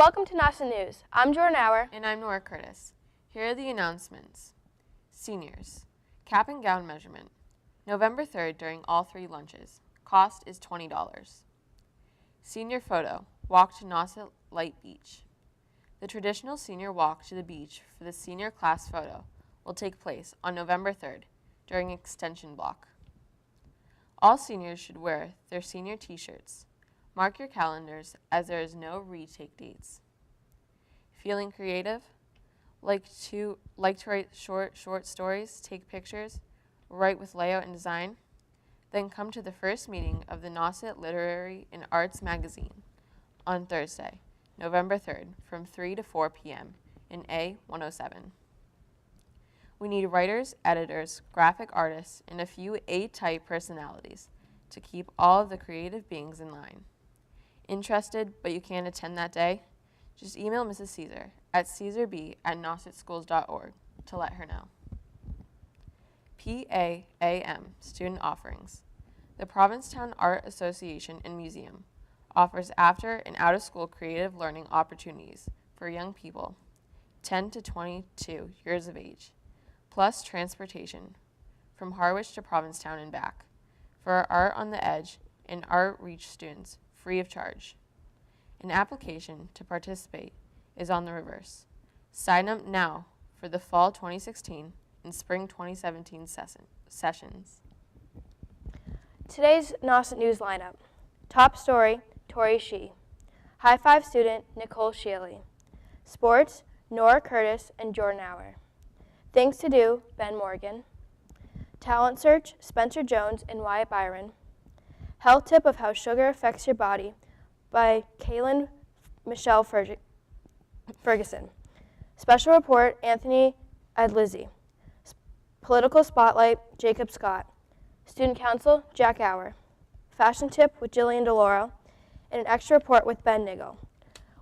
Welcome to Nauset News. I'm Jordan Auer. And I'm Nora Curtis. Here are the announcements. Seniors. Cap and gown measurement. November 3rd during all 3 lunches. Cost is $20. Senior photo. Walk to Nauset Light Beach. The traditional senior walk to the beach for the senior class photo will take place on November 3rd during extension block. All seniors should wear their senior t-shirts. Mark your calendars as there is no retake dates. Feeling creative? Like to write short stories, take pictures, write with layout and design? Then come to the first meeting of the Nauset Literary and Arts Magazine on Thursday, November 3rd from 3 to 4 p.m. in A107. We need writers, editors, graphic artists, and a few A-type personalities to keep all of the creative beings in line. Interested, but you can't attend that day? Just email Mrs. Caesar at caesarb@nausetschools.org to let her know. PAAM, Student Offerings. The Provincetown Art Association and Museum offers after and out-of-school creative learning opportunities for young people 10 to 22 years of age, plus transportation from Harwich to Provincetown and back for our Art on the Edge and Art Reach students, free of charge. An application to participate is on the reverse. Sign up now for the Fall 2016 and Spring 2017 sessions. Today's Nauset News lineup. Top story, Tori Shee. High Five student, Nicole Shealy. Sports, Nora Curtis and Jordan Auer. Things to do, Ben Morgan. Talent search, Spencer Jones and Wyatt Byron. Health tip of how sugar affects your body by Kaylin Michelle Ferguson. Special report, Anthony Adlizzi. Political spotlight, Jacob Scott. Student council, Jack Auer. Fashion tip with Jillian DeLauro. And an extra report with Ben Niggle.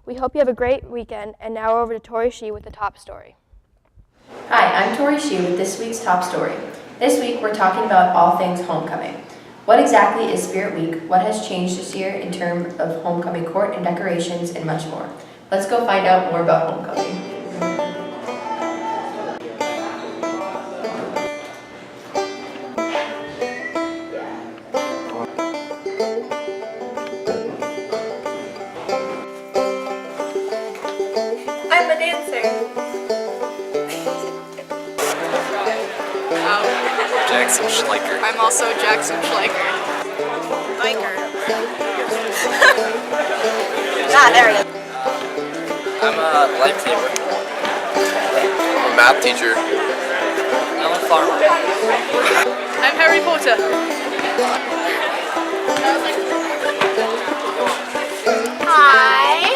We hope you have a great weekend, and now over to Tori Shee with the top story. Hi, I'm Tori Shee with this week's top story. This week we're talking about all things homecoming. What exactly is Spirit Week, what has changed this year in terms of homecoming court and decorations, and much more. Let's go find out more about homecoming. I'm a dancer. Jackson Schleicher. I'm also Jackson Schleicher. Biker. There it is. I'm a lightsaber. I'm a math teacher. I'm a farmer. I'm Harry Potter. Hi,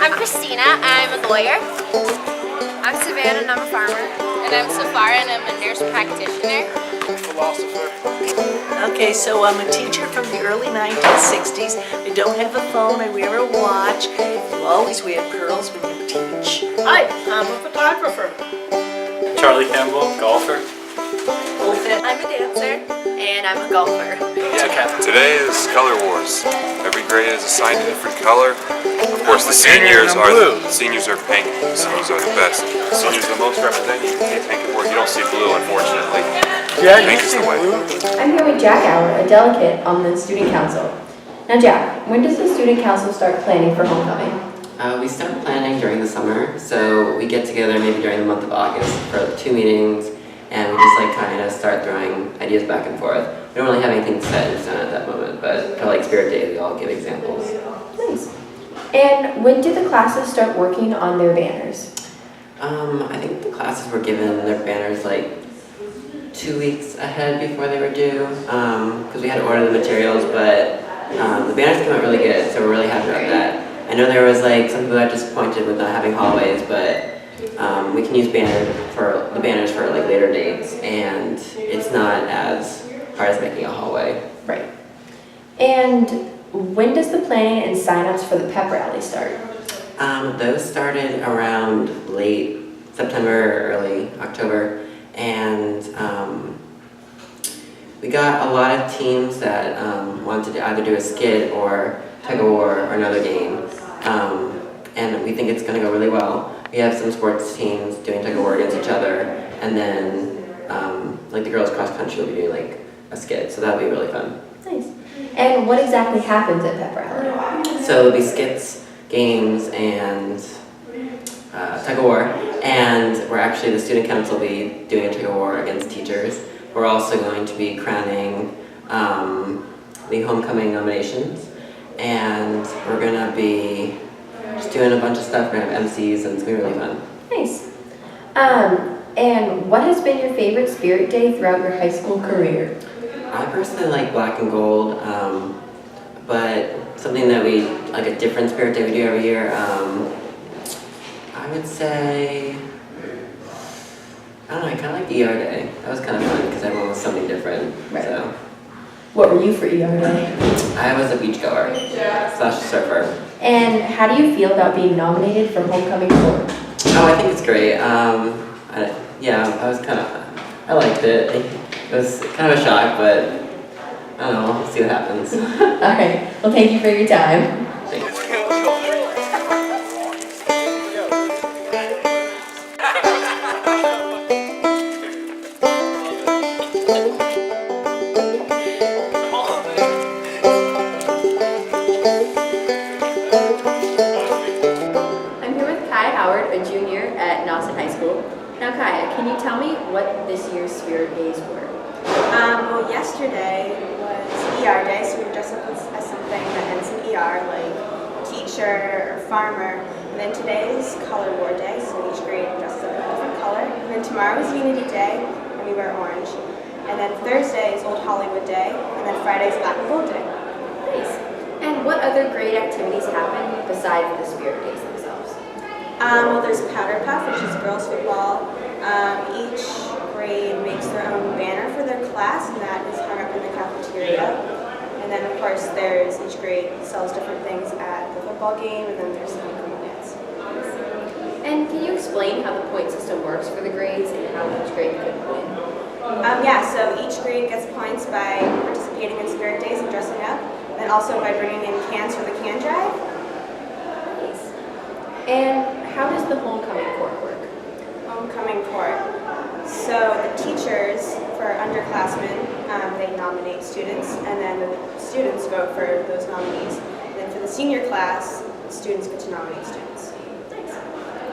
I'm Christina. I'm a lawyer. I'm Savannah and I'm a farmer. And I'm Safara and I'm a nurse practitioner. Philosopher. Okay, so I'm a teacher from the early 1960s. I don't have a phone, I wear a watch. You always wear pearls when you teach. Hi, I'm a photographer. Charlie Campbell, golfer. I'm a dancer. And I'm a golfer. Today is Color Wars. Every grade is assigned a different color. Of course, the seniors are pink. The seniors are the best. The seniors are the most represented. You can see pink and blue. You don't see blue, unfortunately. Yeah, pink is the way. I'm here with Jack Auer, a delegate on the student council. Now Jack, when does the student council start planning for homecoming? We start planning during the summer, so we get together maybe during the month of August for 2 meetings, and we just kind of start throwing ideas back and forth. We don't really have anything set in stone at that moment, but for Spirit Day, we all give examples. Nice. And when do the classes start working on their banners? I think the classes were given their banners 2 weeks ahead before they were due, because we had to order the materials, but the banners came out really good, so we're really happy about that. I know there was some people that disappointed with not having hallways, but we can use the banners for later dates, and it's not as hard as making a hallway. Right. And when does the planning and sign-ups for the pep rally start? Those started around late September, early October, and we got a lot of teams that wanted to either do a skid or tug of war or another game. and we think it's going to go really well. We have some sports teams doing tug of war against each other, and then like the girls cross country will be doing like a skit, so that'll be really fun. Nice. And what exactly happens at Pep Rally? So it'll be skits, games, and tug of war, and we're actually, the student council will be doing a tug of war against teachers. We're also going to be crowning the homecoming nominations, and we're going to be just doing a bunch of stuff. We're going to have MCs, and it's going to be really fun. Nice. And what has been your favorite Spirit Day throughout your high school career? I personally like black and gold, but something that we, like a different Spirit Day we do every year, I would say, I don't know, I kind of like ER Day. That was kind of fun because everyone was something different. Right. So. What were you for ER Day? I was a beachgoer / surfer. And how do you feel about being nominated for Homecoming Court? Oh, I think it's great. I liked it. It was kind of a shock, but I don't know, we'll see what happens. All right. Well, thank you for your time. Thanks. I'm here with Kai Howard, a junior at Nauset High School. Now, Kai, can you tell me what this year's Spirit Days were? Well, yesterday was ER Day, so we were dressed up as something that ends in ER, like teacher or farmer. And then today is Color War Day, so each grade dresses up in a different color. And then tomorrow is Unity Day, and we wear orange. And then Thursday is Old Hollywood Day, and then Friday is Black and Gold Day. Nice. And what other great activities happen besides the Spirit Days themselves? Well, there's Powder Puff, which is girls football. Each grade makes their own banner for their class, and that is hung up in the cafeteria. And then, of course, there's each grade sells different things at the football game, and then there's the homecoming dance. And can you explain how the point system works for the grades and how each grade could win? Yeah, so each grade gets points by participating in Spirit Days and dressing up, and also by bringing in cans for the can drive. Nice. And how does the homecoming court work? Homecoming court. So the teachers, for underclassmen, they nominate students, and then the students vote for those nominees. And then for the senior class, students get to nominate students. Nice.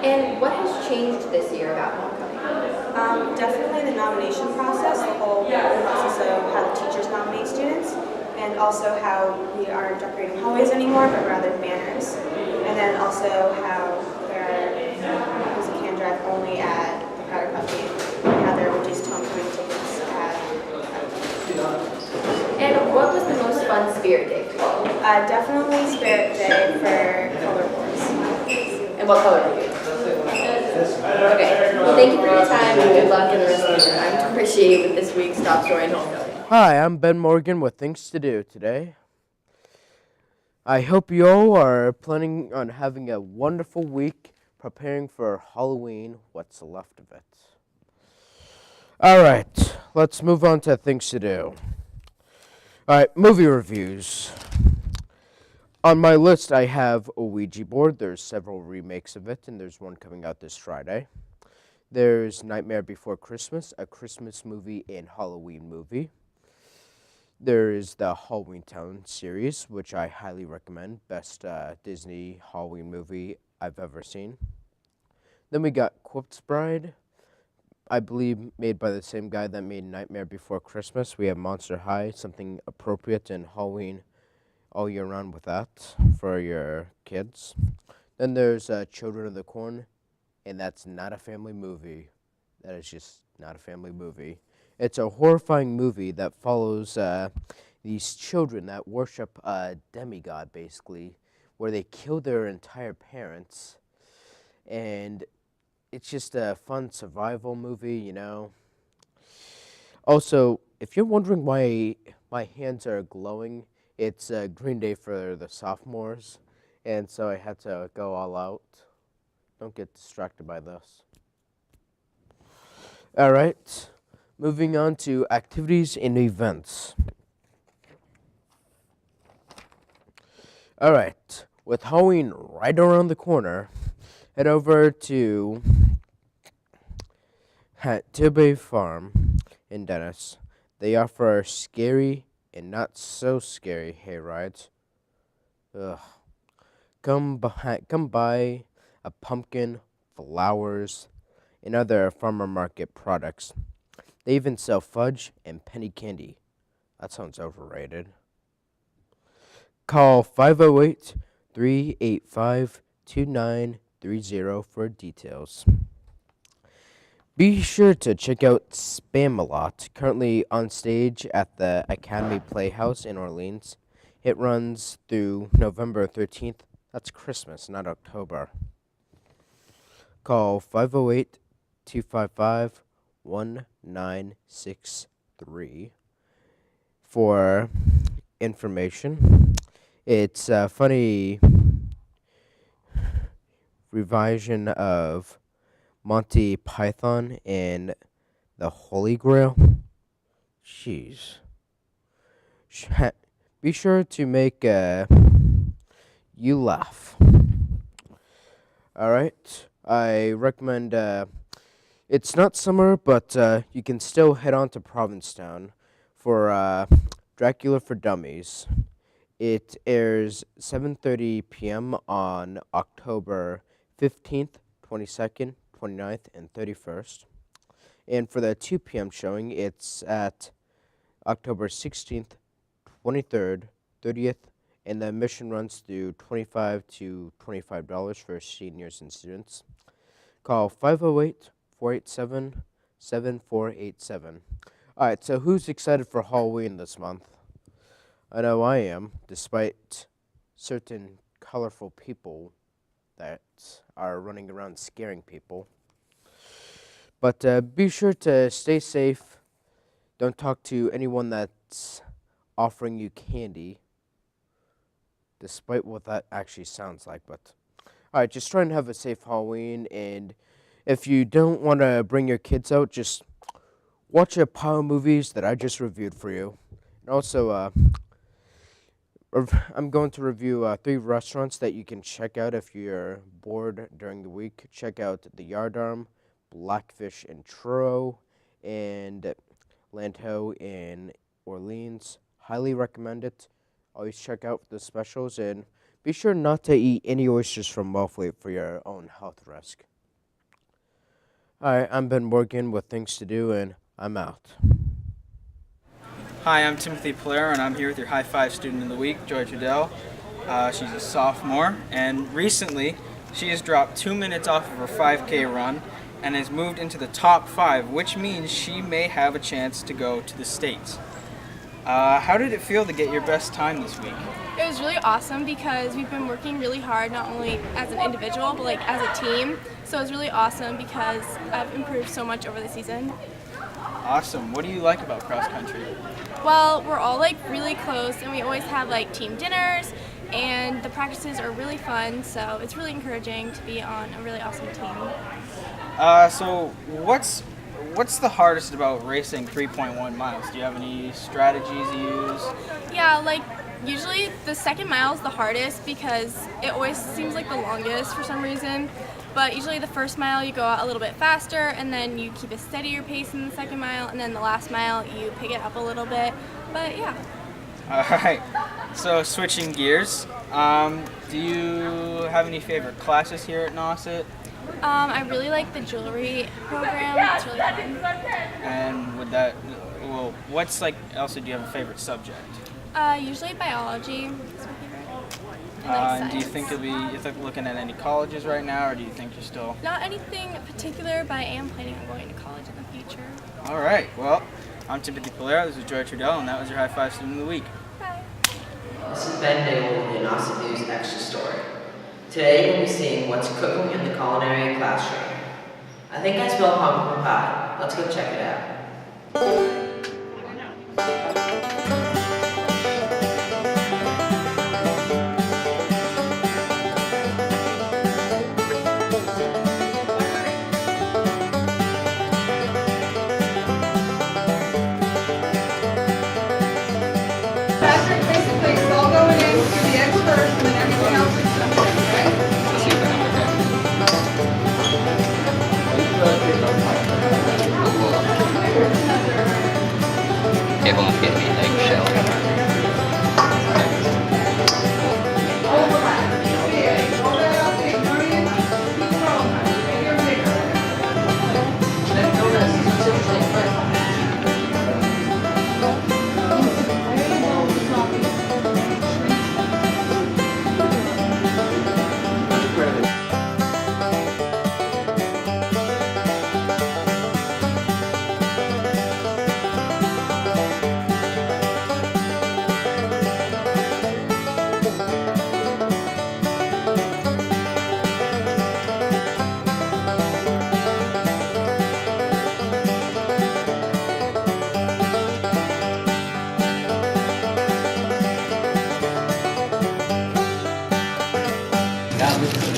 And what has changed this year about homecoming? Definitely the nomination process, the whole process of how the teachers nominate students, and also how we aren't decorating hallways anymore, but rather banners. And then also how there's a can drive only at the Powder Puff game, and how there are reduced homecoming tickets at. And what was the most fun Spirit Day for you? Definitely Spirit Day for Color Wars. And what color did you? Okay. Well, thank you for your time and good luck in the rest of the year. I'm Tori Shee with this week's Top Story and Homecoming. Hi, I'm Ben Morgan with Things to Do today. I hope you all are planning on having a wonderful week, preparing for Halloween, what's left of it. All right, let's move on to Things to Do. All right, movie reviews. On my list, I have a Ouija board. There's several remakes of it, and there's one coming out this Friday. There's Nightmare Before Christmas, a Christmas movie and Halloween movie. There is the Halloween Town series, which I highly recommend. Best Disney Halloween movie I've ever seen. Then we got Corpse Bride, I believe made by the same guy that made Nightmare Before Christmas. We have Monster High, something appropriate in Halloween all year round with that for your kids. Then there's Children of the Corn, and that's not a family movie. That is just not a family movie. It's a horrifying movie that follows these children that worship a demigod, basically, where they kill their entire parents. And it's just a fun survival movie, you know. Also, if you're wondering why my hands are glowing, it's Green Day for the sophomores, and so I had to go all out. Don't get distracted by this. All right. Moving on to activities and events. All right. With Halloween right around the corner, head over to Tibbe Farm in Dennis. They offer scary and not so scary hay rides. Ugh. Come buy a pumpkin, flowers, and other farmer market products. They even sell fudge and penny candy. That sounds overrated. Call 508-385-2930 for details. Be sure to check out Spam-A-Lot, currently on stage at the Academy Playhouse in Orleans. It runs through November 13th. That's Christmas, not October. Call 508-255-1963 for information. It's a funny revision of Monty Python and the Holy Grail. Jeez. Be sure to make you laugh. Alright. I recommend, it's not summer, but you can still head on to Provincetown for Dracula for Dummies. It airs 7:30 p.m. on October 15th, 22nd, 29th, and 31st. And for the 2 p.m. showing, it's at October 16th, 23rd, 30th, and the admission runs through $25 to $25 for seniors and students. Call 508-487-7487. All right, so who's excited for Halloween this month? I know I am, despite certain colorful people that are running around scaring people. But be sure to stay safe. Don't talk to anyone that's offering you candy, despite what that actually sounds like. But all right, just try and have a safe Halloween. And if you don't want to bring your kids out, just watch a pile of movies that I just reviewed for you. And also, I'm going to review 3 restaurants that you can check out if you're bored during the week. Check out the Yardarm, Blackfish and Truro, and Landau in Orleans. Highly recommend it. Always check out the specials, and be sure not to eat any oysters from Wellfleet for your own health risk. Alright, I'm Ben Morgan with Things to Do, and I'm out. Hi, I'm Timothy Polaire, and I'm here with your High Five Student of the Week, Joy Trudell. She's a sophomore, and recently she has dropped 2 minutes off of her 5K run and has moved into the top 5, which means she may have a chance to go to the States. How did it feel to get your best time this week? It was really awesome because we've been working really hard, not only as an individual, but like as a team. So it was really awesome because I've improved so much over the season. Awesome. What do you like about cross country? Well, we're all like really close, and we always have like team dinners, and the practices are really fun. So it's really encouraging to be on a really awesome team. So what's the hardest about racing 3.1 miles? Do you have any strategies you use? Yeah, like usually the second mile is the hardest because it always seems like the longest for some reason. But usually the first mile you go out a little bit faster, and then you keep a steadier pace in the second mile, and then the last mile you pick it up a little bit. But yeah. All right. So switching gears, do you have any favorite classes here at Nauset? I really like the jewelry program. It's really fun. And what's else do you have a favorite subject? Usually biology is my favorite. And do you think you're looking at any colleges right now, or do you think you're still? Not anything particular, but I am planning on going to college in the future. All right. Well, I'm Timothy Polaire. This is Joy Trudell, and that was your High Five Student of the Week. Bye. This is Ben Dale with the Nauset News Extra Story. Today we'll be seeing what's cooking in the culinary classroom. I think I smell pumpkin pie. Let's go check it out. Basically, it's all going into the eggs first, and then everything else is done.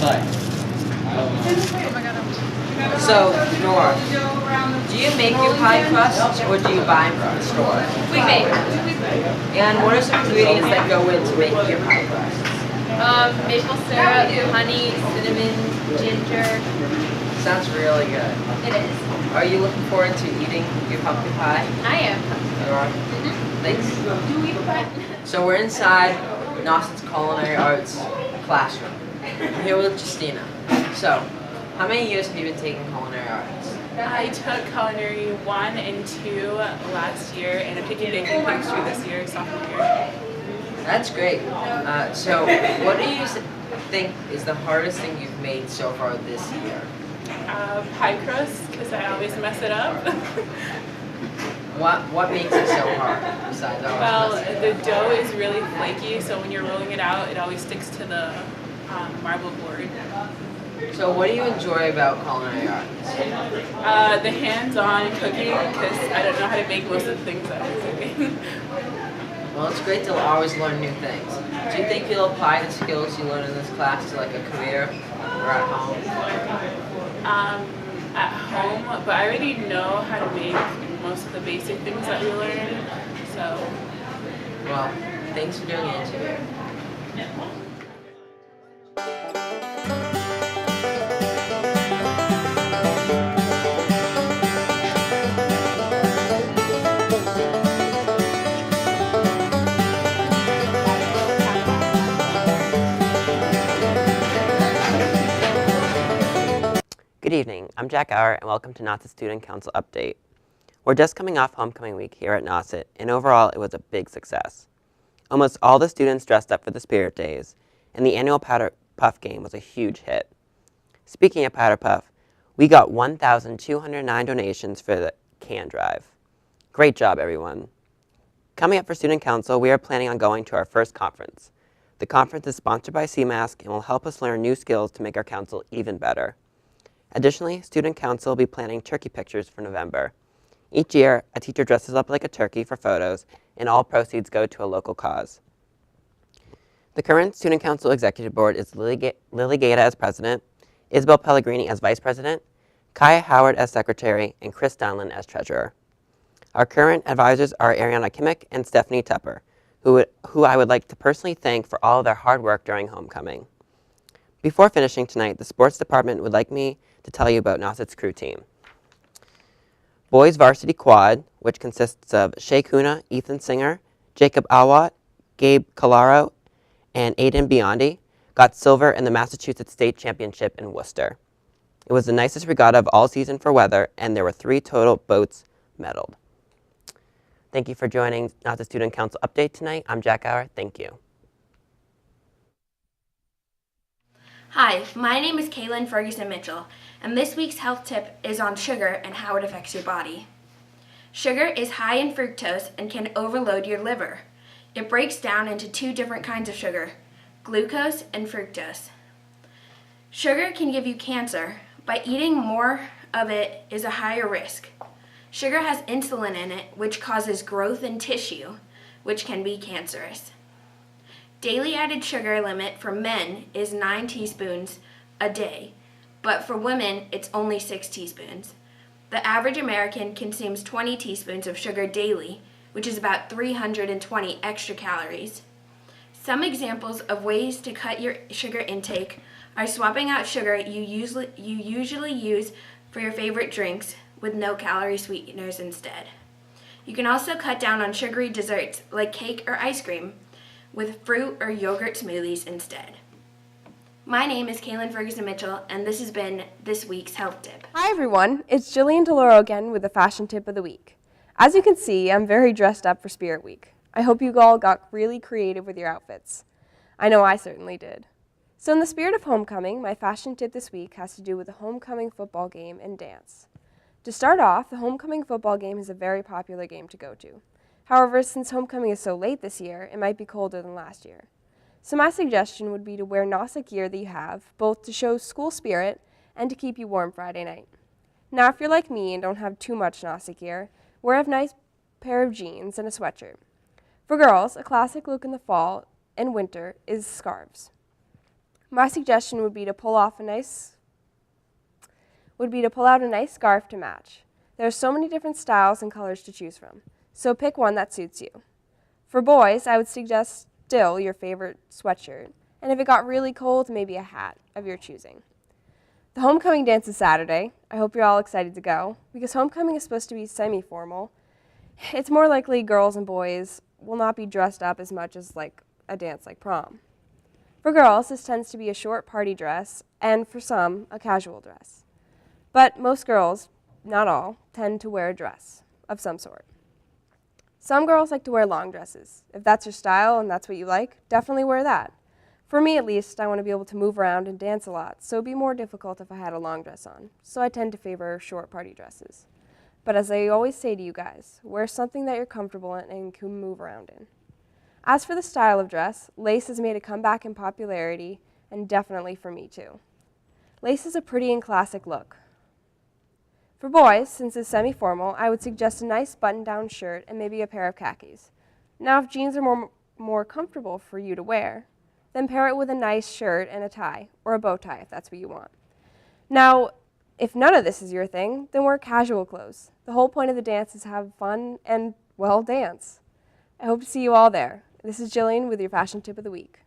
But so, Nora, do you make your pie crusts or do you buy them from the store? We make. And what are some ingredients that go into making your pie crusts? Maple syrup, honey, cinnamon, ginger. Sounds really good. It is. Are you looking forward to eating your pumpkin pie? I am. You are? Thanks. Do we pie? So we're inside Nauset's Culinary Arts classroom. I'm here with Justina. So, how many years have you been taking culinary arts? I took culinary 1 and 2 last year, and I'm taking baking pastry this year, sophomore year. That's great. So, what do you think is the hardest thing you've made so far this year? Pie crust, because I always mess it up. What makes it so hard besides always Well, messing the it up? dough is really flaky, so when you're rolling it out, it always sticks to the marble board. So, what do you enjoy about culinary arts? The hands-on cooking, because I don't know how to make most of the things that I'm cooking. Well, it's great to always learn new things. Do you think you'll apply the skills you learn in this class to like a career or at home? At home, but I already know how to make most of the basic things that we learn, so. Well, thanks for doing the interview. Good evening, I'm Jack Auer and welcome to Nauset Student Council Update. We're just coming off homecoming week here at Nauset, and overall it was a big success. Almost all the students dressed up for the Spirit Days, and the annual Powder Puff game was a huge hit. Speaking of Powder Puff, we got 1,209 donations for the can drive. Great job, everyone. Coming up for Student Council, we are planning on going to our first conference. The conference is sponsored by CMask and will help us learn new skills to make our council even better. Additionally, Student Council will be planning turkey pictures for November. Each year, a teacher dresses up like a turkey for photos, and all proceeds go to a local cause. The current Student Council Executive Board is Lily Gaeta as President, Isabel Pellegrini as Vice President, Kaya Howard as Secretary, and Chris Donlin as Treasurer. Our current advisors are Ariana Kimmick and Stephanie Tupper, who I would like to personally thank for all of their hard work during homecoming. Before finishing tonight, the sports department would like me to tell you about Nauset's crew team. Boys Varsity Quad, which consists of Shay Kuna, Ethan Singer, Jacob Awat, Gabe Calaro, and Aiden Biondi, got silver in the Massachusetts State Championship in Worcester. It was the nicest regatta of all season for weather, and there were 3 total boats medaled. Thank you for joining Nauset Student Council Update tonight. I'm Jack Auer. Thank you. Hi, my name is Kaylin Ferguson Mitchell, and this week's health tip is on sugar and how it affects your body. Sugar is high in fructose and can overload your liver. It breaks down into 2 different kinds of sugar, glucose and fructose. Sugar can give you cancer, but eating more of it is a higher risk. Sugar has insulin in it, which causes growth in tissue, which can be cancerous. Daily added sugar limit for men is 9 teaspoons a day, but for women it's only 6 teaspoons. The average American consumes 20 teaspoons of sugar daily, which is about 320 extra calories. Some examples of ways to cut your sugar intake are swapping out sugar you usually use for your favorite drinks with no-calorie sweeteners instead. You can also cut down on sugary desserts like cake or ice cream, with fruit or yogurt smoothies instead. My name is Kaylin Ferguson Mitchell, and this has been this week's health tip. Hi everyone, it's Jillian DeLauro again with the fashion tip of the week. As you can see, I'm very dressed up for Spirit Week. I hope you all got really creative with your outfits. I know I certainly did. So in the spirit of homecoming, my fashion tip this week has to do with the homecoming football game and dance. To start off, the homecoming football game is a very popular game to go to. However, since homecoming is so late this year, it might be colder than last year. So my suggestion would be to wear Nauset gear that you have, both to show school spirit and to keep you warm Friday night. Now, if you're like me and don't have too much Nauset gear, wear a nice pair of jeans and a sweatshirt. For girls, a classic look in the fall and winter is scarves. my suggestion would be to pull out a nice scarf to match. There are so many different styles and colors to choose from, so pick one that suits you. For boys, I would suggest still your favorite sweatshirt, and if it got really cold, maybe a hat of your choosing. The homecoming dance is Saturday. I hope you're all excited to go, because homecoming is supposed to be semi-formal. It's more likely girls and boys will not be dressed up as much as like a dance like prom. For girls, this tends to be a short party dress, and for some, a casual dress. But most girls, not all, tend to wear a dress of some sort. Some girls like to wear long dresses. If that's your style and that's what you like, definitely wear that. For me, at least, I want to be able to move around and dance a lot, so it'd be more difficult if I had a long dress on. So I tend to favor short party dresses. But as I always say to you guys, wear something that you're comfortable in and can move around in. As for the style of dress, lace has made a comeback in popularity, and definitely for me too. Lace is a pretty and classic look. For boys, since it's semi-formal, I would suggest a nice button-down shirt and maybe a pair of khakis. Now, if jeans are more comfortable for you to wear, then pair it with a nice shirt and a tie, or a bow tie if that's what you want. Now, if none of this is your thing, then wear casual clothes. The whole point of the dance is to have fun and, well, dance. I hope to see you all there. This is Jillian with your Fashion Tip of the Week.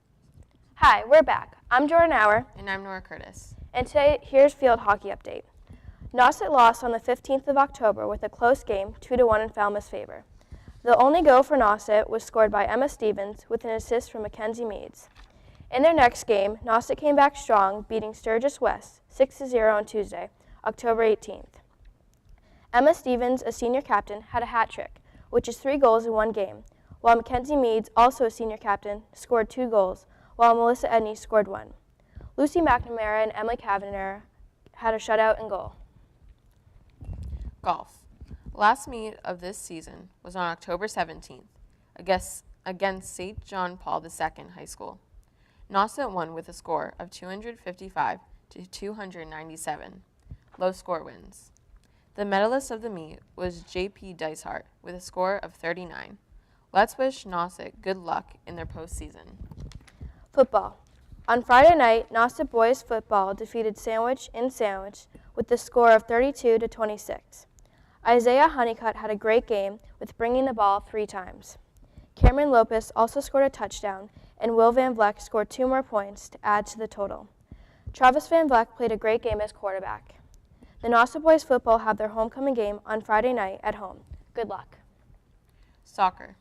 Hi, we're back. I'm Jordan Auer. And I'm Nora Curtis. And today, here's field hockey update. Nauset lost on the 15th of October with a close game, 2-1 in Falmouth's favor. The only goal for Nauset was scored by Emma Stevens with an assist from Mackenzie Meads. In their next game, Nauset came back strong, beating Sturgis West 6-0 on Tuesday, October 18th. Emma Stevens, a senior captain, had a hat trick, which is 3 goals in one game, while Mackenzie Meads, also a senior captain, scored 2 goals, while Melissa Edney scored 1. Lucy McNamara and Emily Kavanagh had a shutout in goal. Golf. Last meet of this season was on October 17th against St. John Paul II High School. Nauset won with a score of 255 to 297. Low score wins. The medalist of the meet was J.P. Dicehart with a score of 39. Let's wish Nauset good luck in their postseason. Football. On Friday night, Nauset boys football defeated Sandwich with the score of 32 to 26. Isaiah Honeycutt had a great game with bringing the ball 3 times. Cameron Lopez also scored a touchdown, and Will Van Vleck scored 2 more points to add to the total. Travis Van Vleck played a great game as quarterback. The Nauset boys football have their homecoming game on Friday night at home. Good luck. Soccer.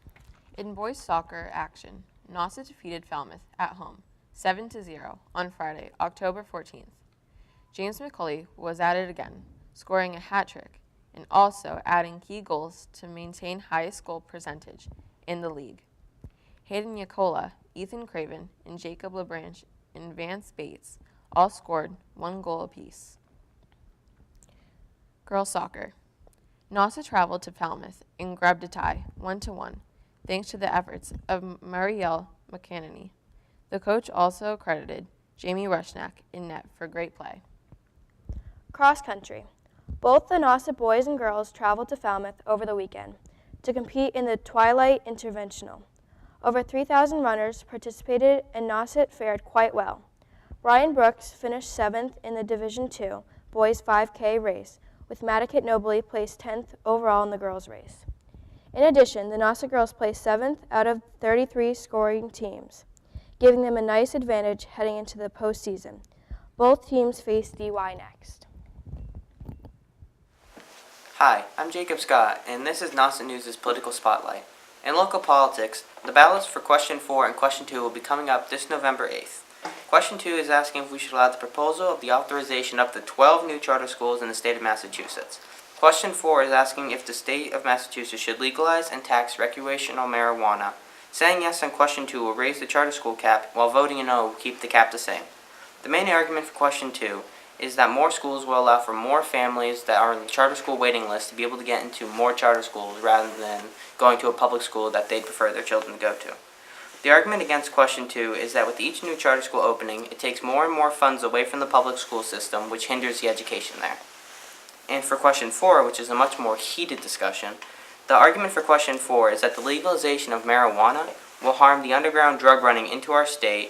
In boys soccer action, Nauset defeated Falmouth at home 7-0 on Friday, October 14th. James McCulley was at it again, scoring a hat trick and also adding key goals to maintain highest goal percentage in the league. Hayden Yacola, Ethan Craven, and Jacob LeBranch and Vance Bates all scored 1 goal apiece. Girls soccer. Nauset traveled to Falmouth and grabbed a tie, 1-1, thanks to the efforts of Marielle McCannany. The coach also credited Jamie Rushnack in net for great play. Cross country. Both the Nauset boys and girls traveled to Falmouth over the weekend to compete in the Twilight Interventional. Over 3,000 runners participated and Nauset fared quite well. Brian Brooks finished 7th in the Division II boys 5K race, with Matticat Nobley placed 10th overall in the girls' race. In addition, the Nauset girls placed 7th out of 33 scoring teams, giving them a nice advantage heading into the postseason. Both teams face DY next. Hi, I'm Jacob Scott, and this is Nauset News' Political Spotlight. In local politics, the ballots for Question 4 and Question 2 will be coming up this November 8th. Question 2 is asking if we should allow the proposal of the authorization of the 12 new charter schools in the state of Massachusetts. Question 4 is asking if the state of Massachusetts should legalize and tax recreational marijuana. Saying yes on Question 2 will raise the charter school cap, while voting no will keep the cap the same. The main argument for Question 2 is that more schools will allow for more families that are on the charter school waiting list to be able to get into more charter schools rather than going to a public school that they'd prefer their children to go to. The argument against Question 2 is that with each new charter school opening, it takes more and more funds away from the public school system, which hinders the education there. And for Question 4, which is a much more heated discussion, the argument for Question 4 is that the legalization of marijuana will harm the underground drug running into our state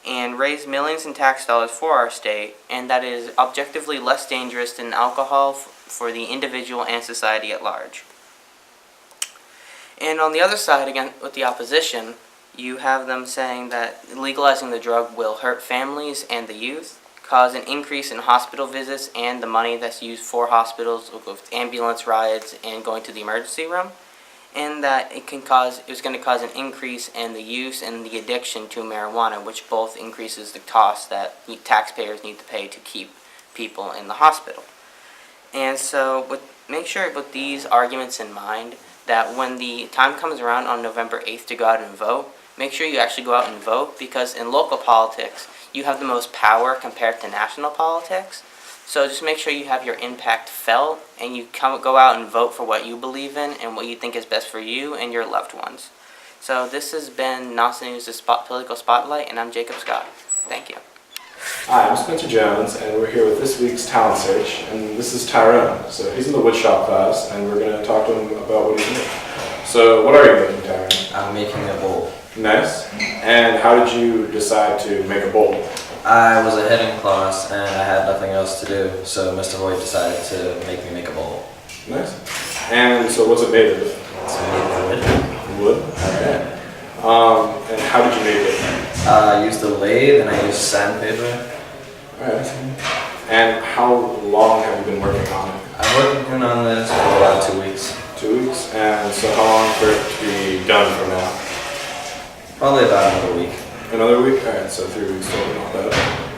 and raise millions in tax dollars for our state, and that it is objectively less dangerous than alcohol for the individual and society at large. And on the other side, again, with the opposition, you have them saying that legalizing the drug will hurt families and the youth, cause an increase in hospital visits and the money that's used for hospitals with ambulance rides and going to the emergency room, and that it's going to cause an increase in the use and the addiction to marijuana, which both increases the cost that taxpayers need to pay to keep people in the hospital. And so make sure with these arguments in mind that when the time comes around on November 8th to go out and vote, make sure you actually go out and vote, because in local politics, you have the most power compared to national politics. So just make sure you have your impact felt, and you go out and vote for what you believe in and what you think is best for you and your loved ones. So this has been Nauset News' Political Spotlight, and I'm Jacob Scott. Thank you. Hi, I'm Spencer Jones, and we're here with this week's Talent Search, and this is Tyrone. So he's in the woodshop class, and we're going to talk to him about what he's doing. So what are you making, Tyrone? I'm making a bowl. Nice. And how did you decide to make a bowl? I was ahead in class, and I had nothing else to do, so Mr. Hoyt decided to make me make a bowl. Nice. And so what's it made of? It's made of wood. Wood? Alright. And how did you make it? I used a lathe and I used sandpaper. Alright. And how long have you been working on it? I've been working on this for about 2 weeks. 2 weeks? And so how long for it to be done from now? Probably about another week. Another week? Alright, so 3 weeks total, not bad.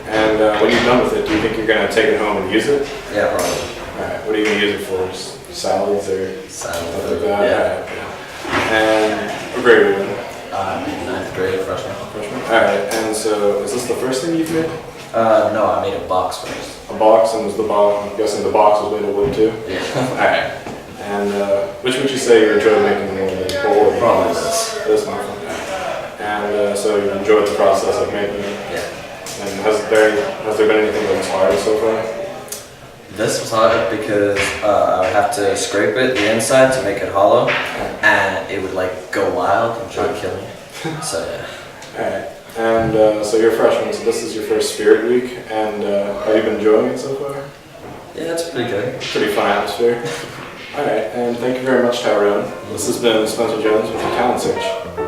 And when you're done with it, do you think you're going to take it home and use it? Yeah, probably. Alright, what are you going to use it for? Just salads or stuff like that? Yeah. And what grade are you in? I'm in 9th grade, freshman. Alright, and so is this the first thing you've made? No, I made a box first. A box, and was the box, I'm guessing the box was made of wood too? Yeah. Alright. And which would you say you enjoyed making more, the bowl? Probably this. This one. And so you enjoyed the process of making it? Yeah. And has there been anything that was hard so far? This was hard because I would have to scrape it the inside to make it hollow, and it would like go wild and try to kill me. So yeah. Alright. And so you're a freshman, so this is your first Spirit Week, and have you been enjoying it so far? Yeah, it's pretty good. Pretty fun atmosphere. Alright, and thank you very much, Tyrone. This has been Spencer Jones with the Talent Search.